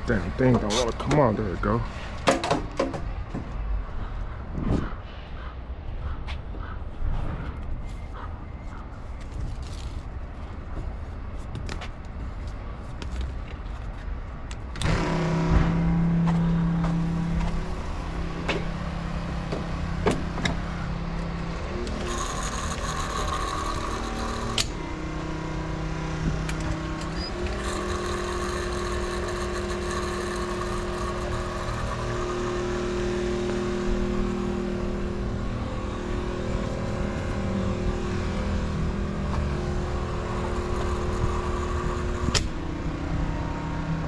Damn thing don't want to come on. There it go.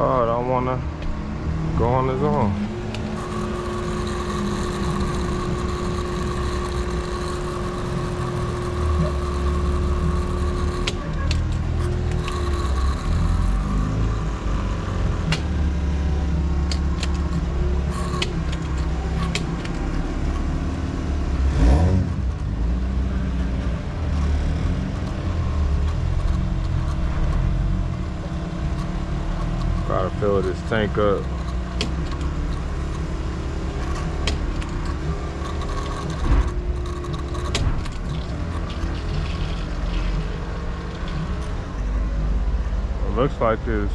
Oh, I don't want to go on his own. Gotta fill this tank up. It looks like it's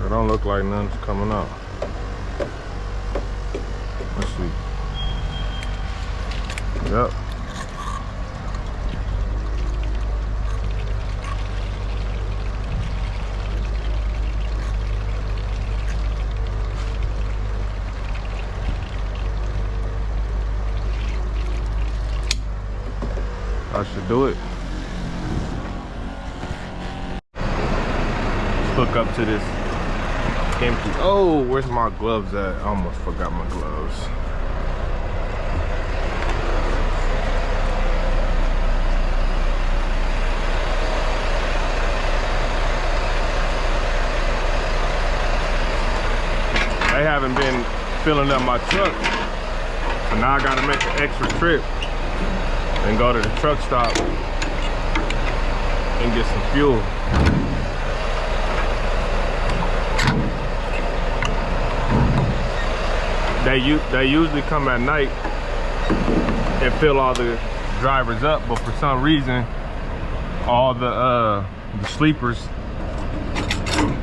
it don't look like none's coming out. Let's see. Yep. I should do it. Let's hook up to this empty. Oh, where's my gloves at? I almost forgot my gloves. They haven't been filling up my truck, so now I gotta make an extra trip and go to the truck stop and get some fuel. They usually come at night and fill all the drivers up, but for some reason, all the sleepers,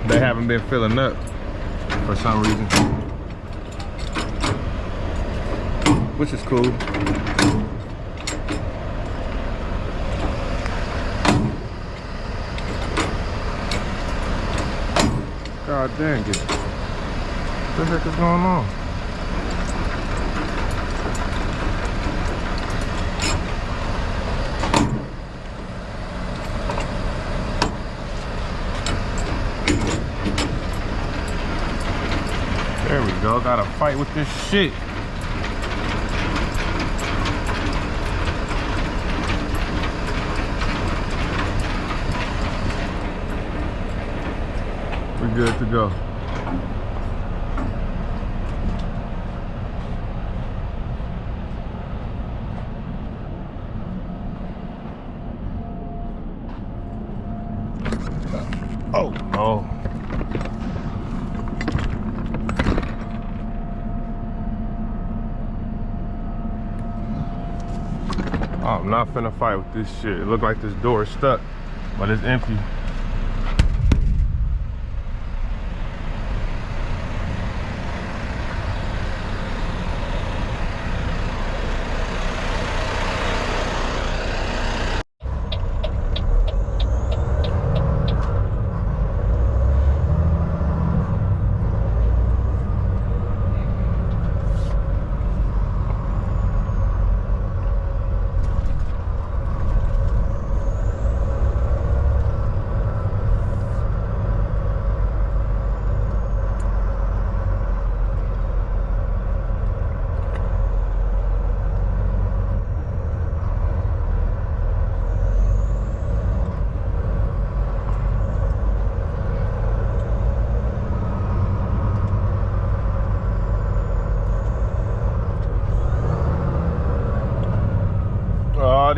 they haven't been filling up. For some reason, which is cool. God dang it. What the heck is going on? There we go, gotta fight with this shit. We're good to go. Oh, no. I'm not finna fight with this shit. It look like this door is stuck, but it's empty.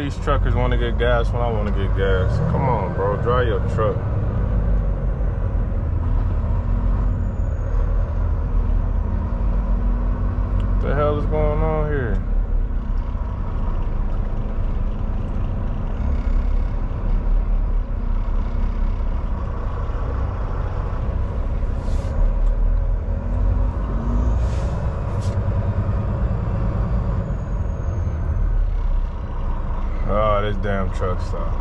these truckers want to get gas when I want to get gas. Come on, bro, drive your truck. What the hell is going on here? Oh, this damn truck stop.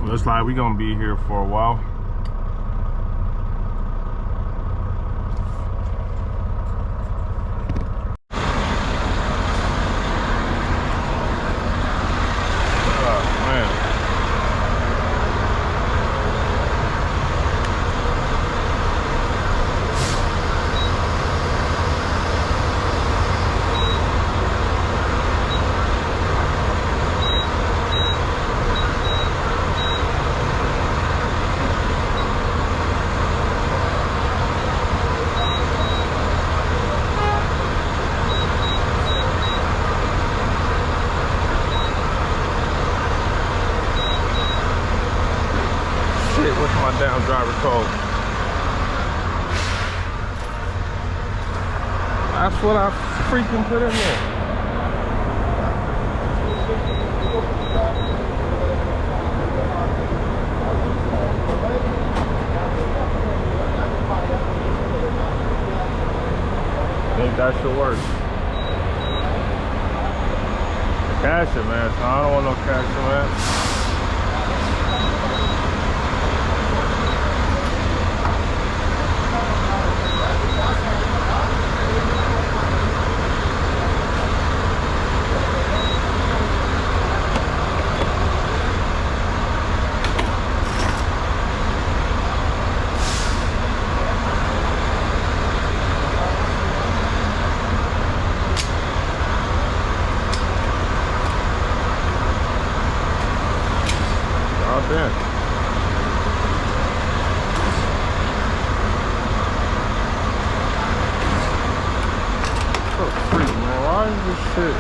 Looks like we're gonna be here for a while. Oh man. What's my damn driver code? That's what I freaking put in there. Think that should work. Cash it, man. So I don't want no cash it, man. Damn. Oh, freak, man. Why is this shit?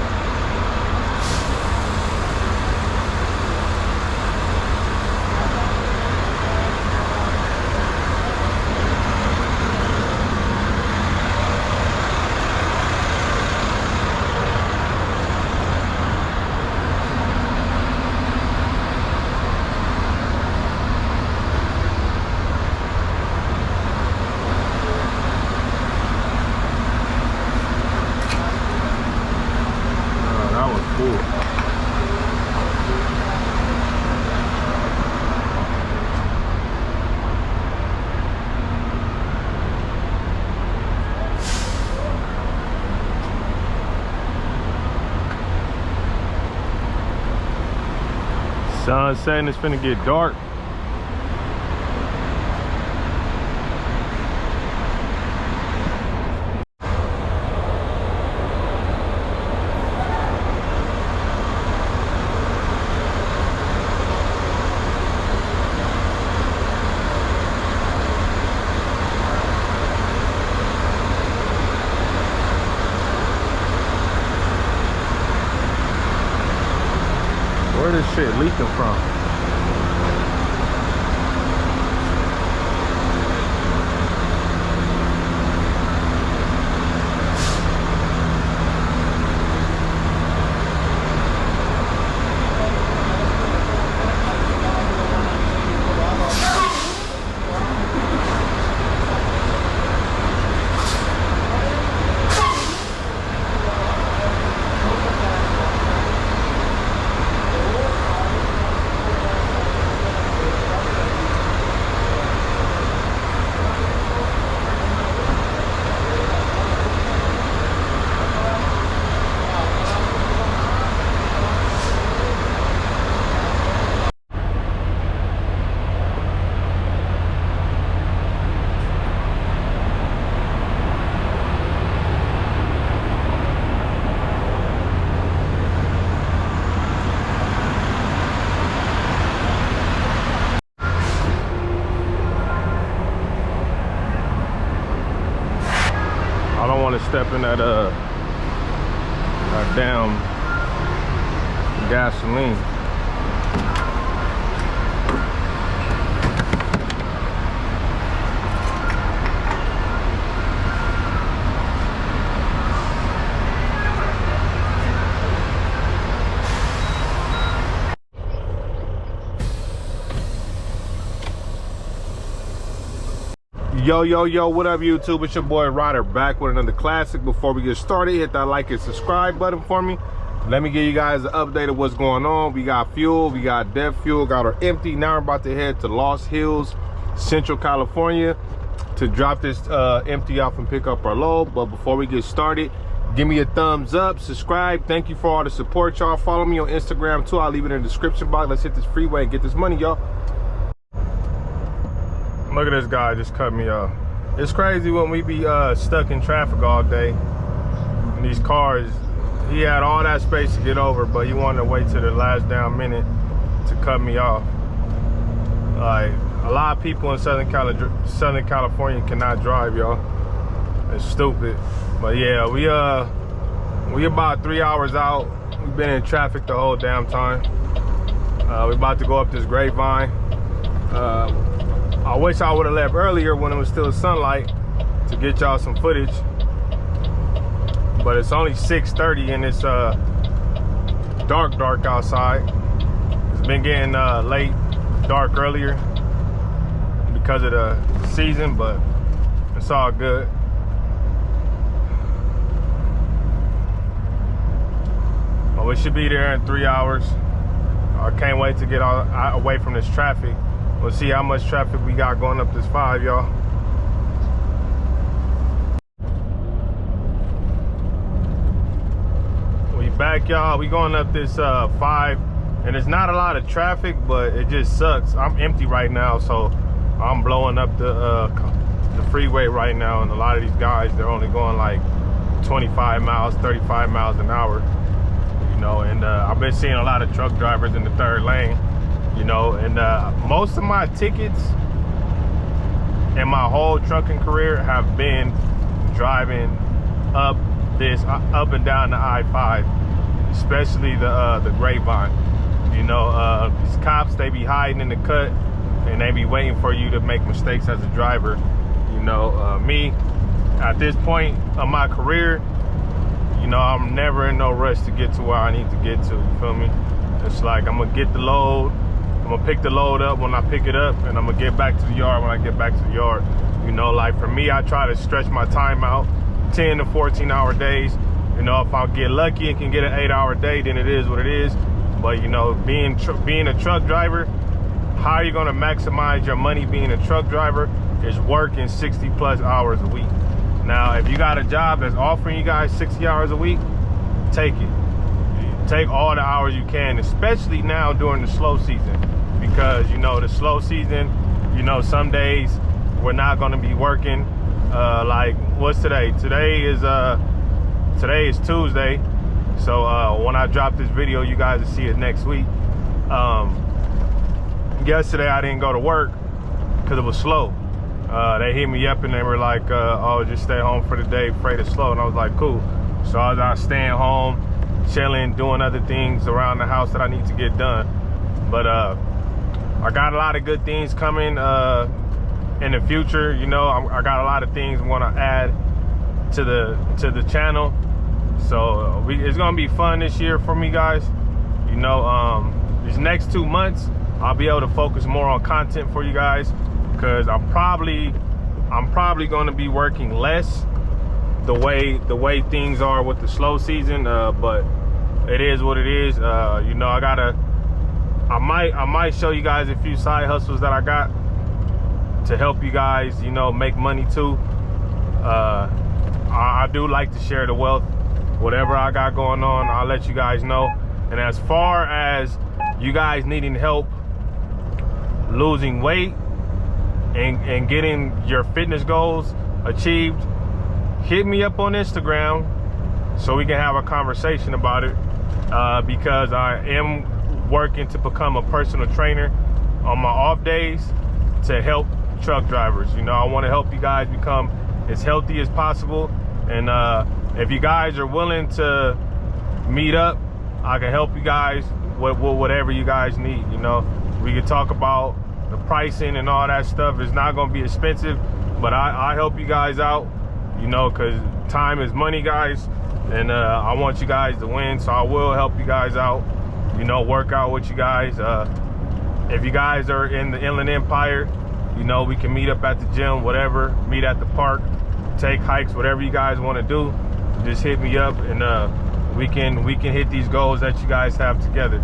Sun's setting, it's finna get dark. Where this shit leaking from? trying to step in that damn gasoline. Yo, what up YouTube? It's your boy Ryder back with another classic. Before we get started, hit that like and subscribe button for me. Let me give you guys an update of what's going on. We got fuel, we got dev fuel, got our empty. Now we're about to head to Lost Hills, Central California to drop this empty off and pick up our load. But before we get started, give me a thumbs up, subscribe. Thank you for all the support, y'all. Follow me on Instagram too. I'll leave it in the description box. Let's hit this freeway and get this money, y'all. Look at this guy just cut me off. It's crazy when we be stuck in traffic all day. And these cars, he had all that space to get over, but he wanted to wait till the last damn minute to cut me off. Like, a lot of people in Southern California cannot drive, y'all. It's stupid. But yeah, we about 3 hours out. We've been in traffic the whole damn time. We about to go up this grapevine. I wish I would have left earlier when it was still sunlight to get y'all some footage. But it's only 6:30 and it's dark outside. It's been getting late, dark earlier because of the season, but it's all good. Well, we should be there in 3 hours. I can't wait to get away from this traffic. We'll see how much traffic we got going up this 5, y'all. We back, y'all. We going up this 5, and it's not a lot of traffic, but it just sucks. I'm empty right now, so I'm blowing up the freeway right now, and a lot of these guys, they're only going like 25 miles, 35 miles an hour, you know. And I've been seeing a lot of truck drivers in the 3rd lane. You know, and most of my tickets in my whole trucking career have been driving up and down the I-5, especially the grapevine. You know, these cops, they be hiding in the cut and they be waiting for you to make mistakes as a driver. You know, me, at this point of my career, you know, I'm never in no rush to get to where I need to get to, you feel me? It's like I'm gonna get the load, I'm gonna pick the load up when I pick it up, and I'm gonna get back to the yard when I get back to the yard. You know, like for me, I try to stretch my time out, 10 to 14 hour days. You know, if I get lucky and can get an 8-hour day, then it is what it is. But you know, being a truck driver, how are you gonna maximize your money being a truck driver is working 60+ hours a week. Now, if you got a job that's offering you guys 60 hours a week, take it. Take all the hours you can, especially now during the slow season. Because, you know, the slow season, you know, some days we're not going to be working. Like, what's today? Today is Tuesday. So when I drop this video, you guys will see it next week. Yesterday I didn't go to work because it was slow. They hit me up and they were like, oh, just stay home for the day, afraid it's slow. And I was like, cool. So I was out staying home, chilling, doing other things around the house that I need to get done. But I got a lot of good things coming in the future. You know, I got a lot of things I want to add to the channel. So it's gonna be fun this year for me, guys. You know, these next 2 months I'll be able to focus more on content for you guys, because I'm probably going to be working less the way things are with the slow season. But it is what it is. You know, I might show you guys a few side hustles that I got to help you guys, you know, make money too. I do like to share the wealth. Whatever I got going on, I'll let you guys know. And as far as you guys needing help losing weight and getting your fitness goals achieved, hit me up on Instagram so we can have a conversation about it, because I am working to become a personal trainer on my off days to help truck drivers. You know, I want to help you guys become as healthy as possible And if you guys are willing to meet up, I can help you guys with whatever you guys need. You know, we can talk about the pricing and all that stuff. It's not going to be expensive, but I help you guys out, you know, because time is money, guys. And I want you guys to win, so I will help you guys out, you know, work out with you guys. If you guys are in the Inland Empire, you know, we can meet up at the gym, whatever, meet at the park, take hikes, whatever you guys want to do. Just hit me up, and we can hit these goals that you guys have together.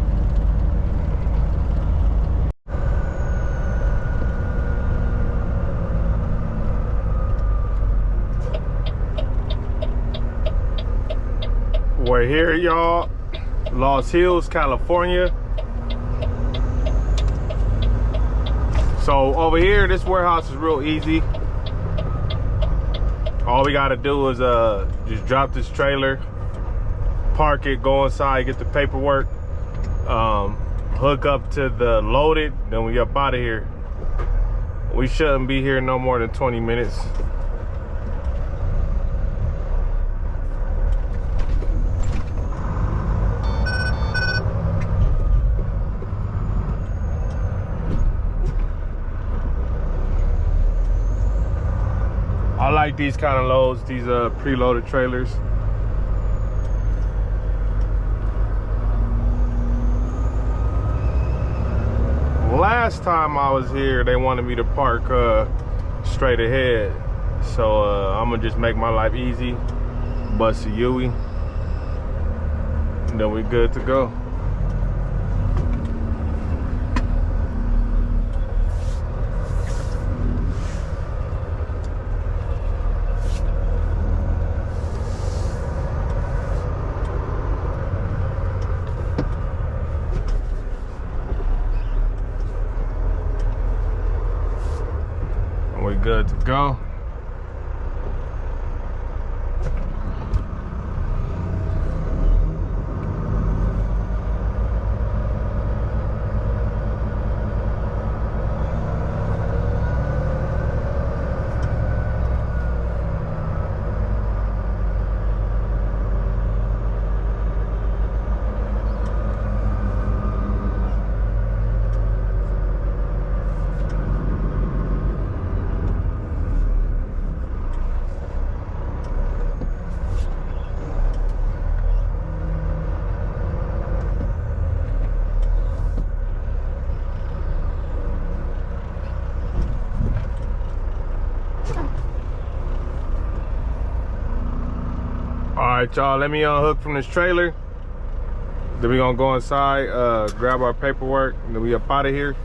We're here, y'all, Los Hills, California. So over here, this warehouse is real easy. All we gotta do is just drop this trailer, park it, go inside, get the paperwork, hook up to the loaded, then we up out of here. We shouldn't be here no more than 20 minutes. I like these kind of loads, these preloaded trailers. Last time I was here, they wanted me to park straight ahead. So I'm gonna just make my life easy, bust a Yui, and then we good to go. We good to go. All right, y'all, let me unhook from this trailer. Then we gonna go inside, grab our paperwork, and then we up out of here.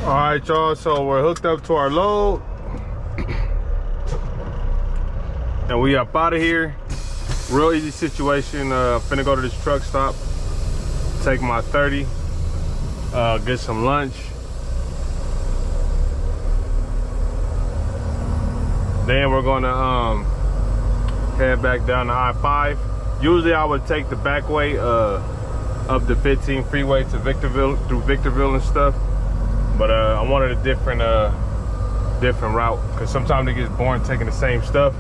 All right, y'all, so we're hooked up to our load. And we up out of here. Real easy situation. Finna go to this truck stop, take my 30, get some lunch. Then we're gonna head back down the I-5. Usually I would take the back way up the 15 freeway to Victorville, through Victorville and stuff. But I wanted a different route, because sometimes it gets boring taking the same stuff.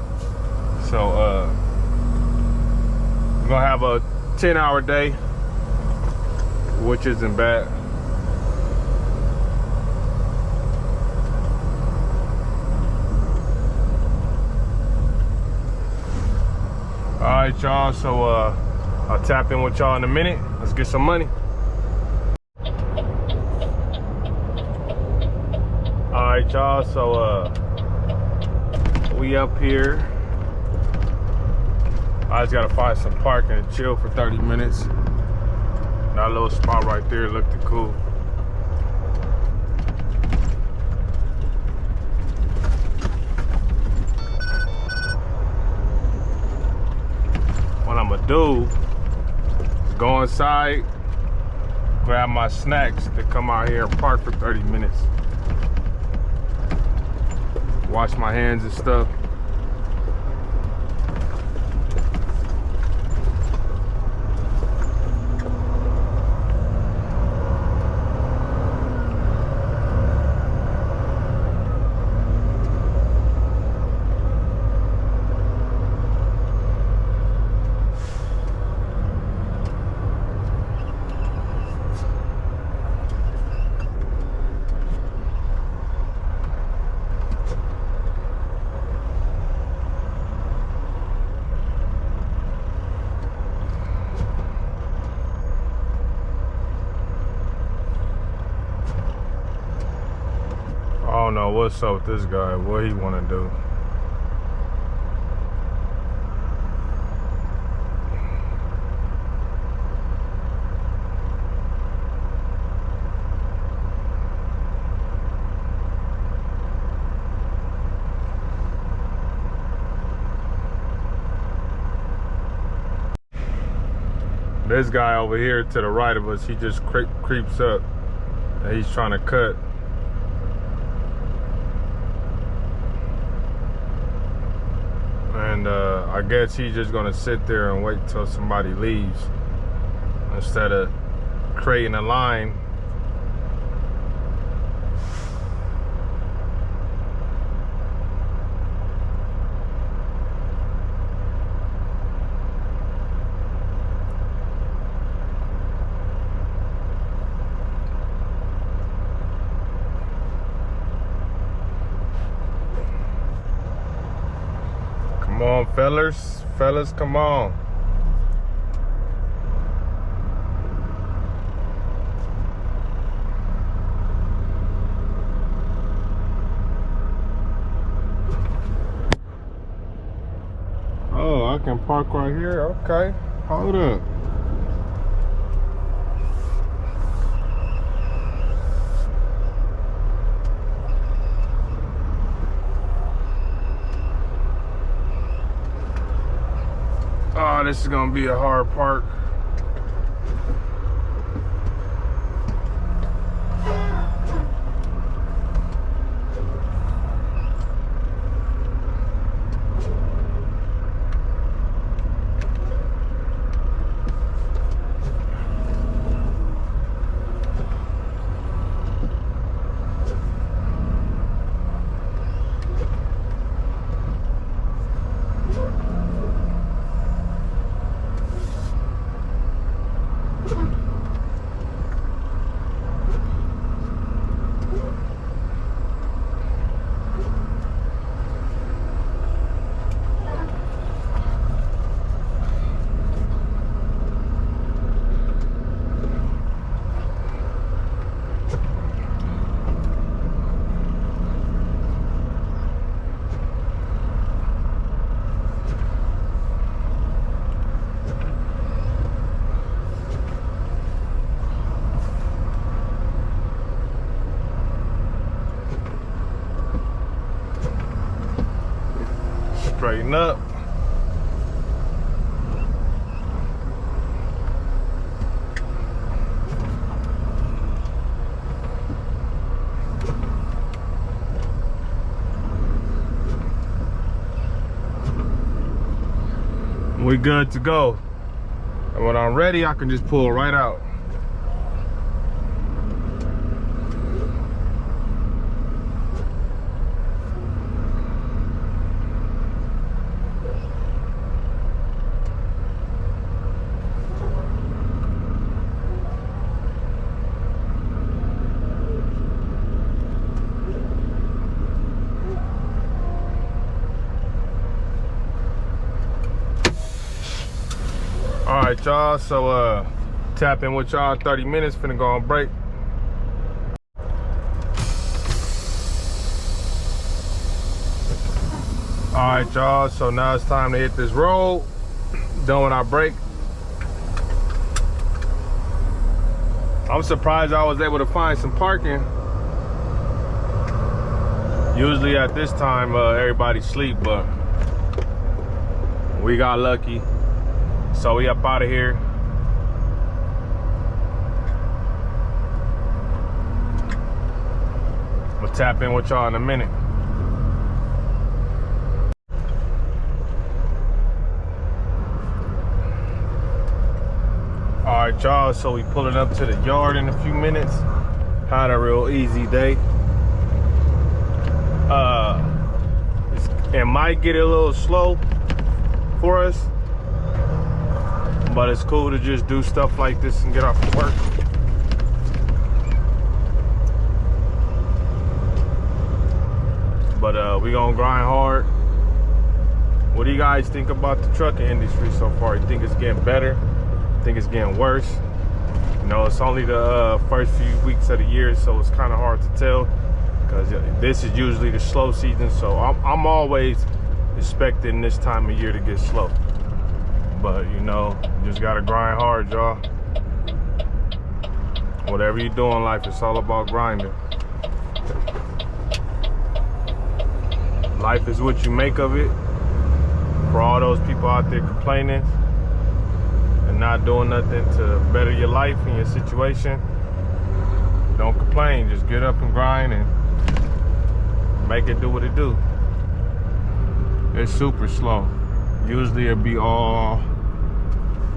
So we're gonna have a 10-hour day, which isn't bad. All right, y'all, so I'll tap in with y'all in a minute. Let's get some money. All right, y'all, so we up here. I just gotta find some parking and chill for 30 minutes. That little spot right there looked cool. What I'm gonna do is go inside, grab my snacks, to come out here and park for 30 minutes. Wash my hands and stuff. know what's up with this guy, what he want to do. This guy over here to the right of us, he just creeps up and he's trying to cut. And I guess he's just gonna sit there and wait till somebody leaves instead of creating a line. Come on, fellas, come on. Oh, I can park right here. Okay, hold up. Oh, this is gonna be a hard park. Straighten up. We good to go. And when I'm ready, I can just pull right out. All right, y'all, so tap in with y'all 30 minutes, finna go on break. All right, y'all, so now it's time to hit this road. Done with our break. I'm surprised I was able to find some parking. Usually at this time, everybody sleep, but we got lucky. So we up out of here. We'll tap in with y'all in a minute. All right, y'all, so we pulling up to the yard in a few minutes. Had a real easy day. It might get a little slow for us, but it's cool to just do stuff like this and get off of work. But we gonna grind hard. What do you guys think about the trucking industry so far? You think it's getting better? Think it's getting worse? You know, it's only the first few weeks of the year, so it's kind of hard to tell. because this is usually the slow season, so I'm always expecting this time of year to get slow. But you know, just gotta grind hard, y'all. Whatever you do in life, it's all about grinding. Life is what you make of it. For all those people out there complaining and not doing nothing to better your life and your situation, don't complain. Just get up and grind and make it do what it do. It's super slow. Usually it'll be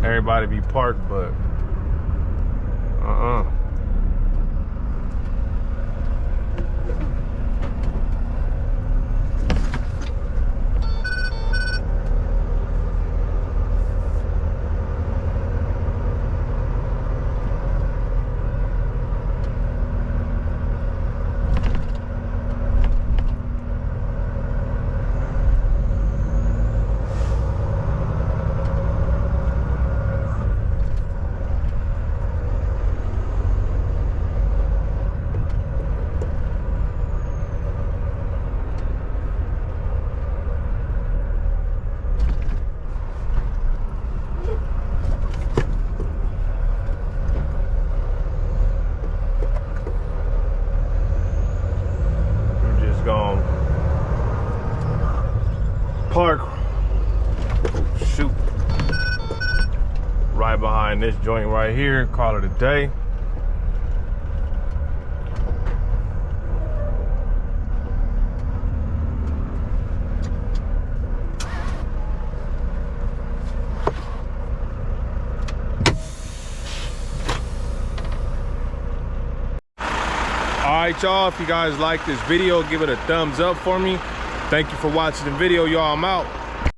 everybody be parked, but park, shoot, right behind this joint right here, call it a day. All right, y'all, if you guys like this video, give it a thumbs up for me. Thank you for watching the video, y'all. I'm out.